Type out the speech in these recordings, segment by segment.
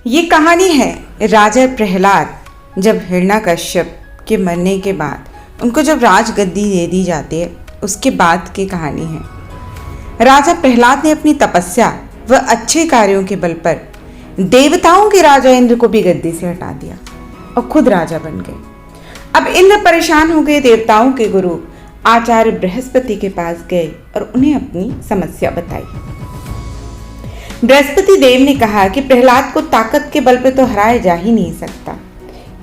ये कहानी है राजा प्रहलाद जब हिरण्यकश्यप के मरने के बाद उनको जब राजगद्दी दे दी जाती है उसके बाद की कहानी है। राजा प्रहलाद ने अपनी तपस्या व अच्छे कार्यों के बल पर देवताओं के राजा इंद्र को भी गद्दी से हटा दिया और खुद राजा बन गए। अब इंद्र परेशान हो गए। देवताओं के गुरु आचार्य बृहस्पति के पास गए और उन्हें अपनी समस्या बताई। बृहस्पति देव ने कहा कि प्रहलाद को ताकत के बल पर तो हराया जा ही नहीं सकता,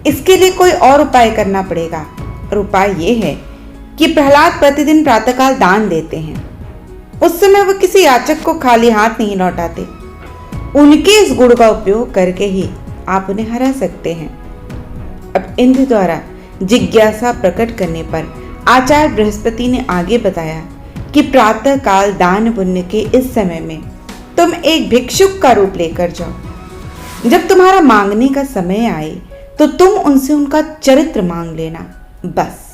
इसके लिए कोई और उपाय करना पड़ेगा। और उपाय ये है कि प्रहलाद प्रतिदिन प्रातःकाल दान देते हैं। उस समय वो किसी याचक को खाली हाथ नहीं लौटाते। उनके इस गुण का उपयोग करके ही आप उन्हें हरा सकते हैं। अब इंद्र द्वारा जिज्ञासा प्रकट करने पर आचार्य बृहस्पति ने आगे बताया कि प्रातःकाल दान पुण्य के इस समय में तुम एक भिक्षुक का रूप लेकर जाओ। जब तुम्हारा मांगने का समय आए तो तुम उनसे उनका चरित्र मांग लेना, बस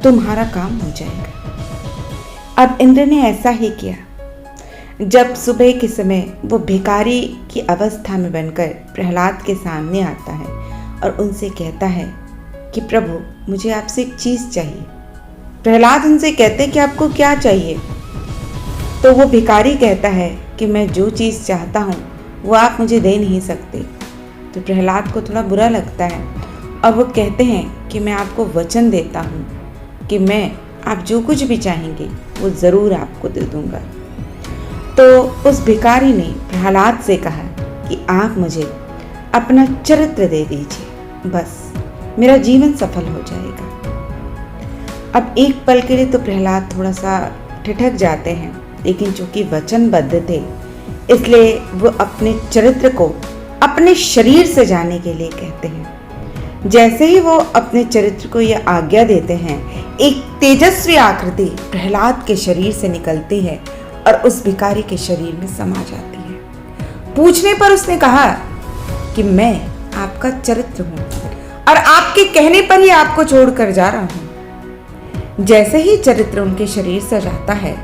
तुम्हारा काम हो जाएगा। अब इंद्र ने ऐसा ही किया। जब सुबह के समय वो भिखारी की अवस्था में बनकर प्रहलाद के सामने आता है और उनसे कहता है कि प्रभु मुझे आपसे एक चीज चाहिए। प्रहलाद उनसे कहते कि आपको क्या चाहिए? तो वो भिखारी कहता है कि मैं जो चीज़ चाहता हूँ वो आप मुझे दे नहीं सकते। तो प्रहलाद को थोड़ा बुरा लगता है और वो कहते हैं कि मैं आपको वचन देता हूँ कि मैं आप जो कुछ भी चाहेंगे वो ज़रूर आपको दे दूँगा। तो उस भिखारी ने प्रहलाद से कहा कि आप मुझे अपना चरित्र दे दीजिए, बस मेरा जीवन सफल हो जाएगा। अब एक पल के लिए तो प्रहलाद थोड़ा सा ठिठक जाते हैं, लेकिन चूंकि वचनबद्ध थे इसलिए वो अपने चरित्र को अपने शरीर से जाने के लिए कहते हैं। जैसे ही वो अपने चरित्र को यह आज्ञा देते हैं, एक तेजस्वी आकृति प्रहलाद के शरीर से निकलती है और उस भिखारी के शरीर में समा जाती है। पूछने पर उसने कहा कि मैं आपका चरित्र हूं और आपके कहने पर ही आपको छोड़कर जा रहा हूं। जैसे ही चरित्र उनके शरीर से जाता है,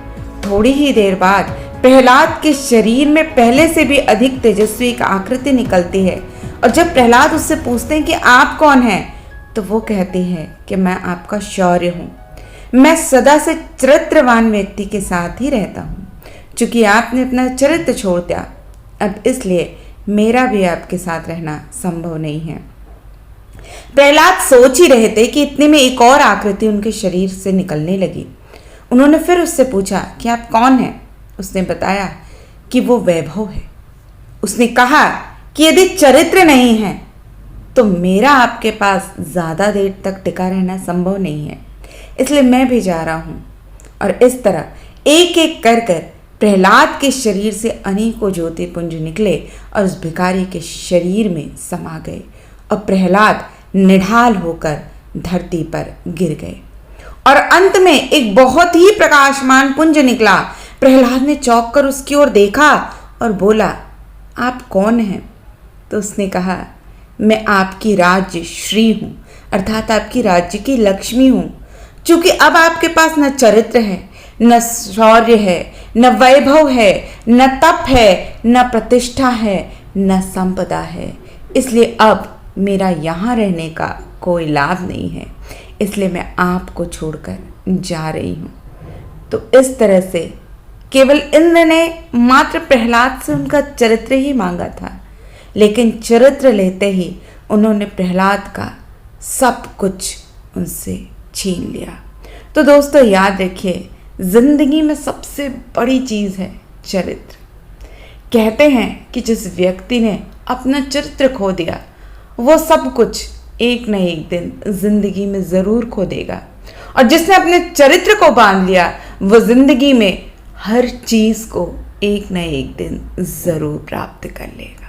थोड़ी ही देर बाद प्रहलाद के शरीर में पहले से भी अधिक तेजस्वी एक आकृति निकलती है। और जब प्रहलाद उससे पूछते हैं कि आप कौन हैं, तो वो कहती है कि मैं आपका शौर्य हूँ। मैं सदा से चरित्रवान व्यक्ति के साथ ही रहता हूँ। चूंकि आपने अपना चरित्र छोड़ दिया, अब इसलिए मेरा भी आपके साथ रहना संभव नहीं है। प्रहलाद सोच ही रहे थे कि इतने में एक और आकृति उनके शरीर से निकलने लगी। उन्होंने फिर उससे पूछा कि आप कौन हैं? उसने बताया कि वो वैभव है। उसने कहा कि यदि चरित्र नहीं है तो मेरा आपके पास ज़्यादा देर तक टिका रहना संभव नहीं है, इसलिए मैं भी जा रहा हूँ। और इस तरह एक एक कर कर प्रहलाद के शरीर से अनेकों ज्योतिपुंज निकले और उस भिखारी के शरीर में समा गए और प्रहलाद निढाल होकर धरती पर गिर गए। और अंत में एक बहुत ही प्रकाशमान पुंज निकला। प्रहलाद ने चौंक कर उसकी ओर देखा और बोला, आप कौन हैं? तो उसने कहा, मैं आपकी राज्य श्री हूँ, अर्थात आपकी राज्य की लक्ष्मी हूँ। चूंकि अब आपके पास न चरित्र है, न शौर्य है, न वैभव है, न तप है, न प्रतिष्ठा है, न संपदा है, इसलिए अब मेरा यहाँ रहने का कोई लाभ नहीं है, इसलिए मैं आपको छोड़कर जा रही हूँ। तो इस तरह से केवल इंद्र ने मात्र प्रहलाद से उनका चरित्र ही मांगा था, लेकिन चरित्र लेते ही उन्होंने प्रहलाद का सब कुछ उनसे छीन लिया। तो दोस्तों याद रखिए, जिंदगी में सबसे बड़ी चीज़ है चरित्र। कहते हैं कि जिस व्यक्ति ने अपना चरित्र खो दिया वो सब कुछ एक न एक दिन जिंदगी में ज़रूर खो देगा, और जिसने अपने चरित्र को बांध लिया वो जिंदगी में हर चीज़ को एक न एक दिन ज़रूर प्राप्त कर लेगा।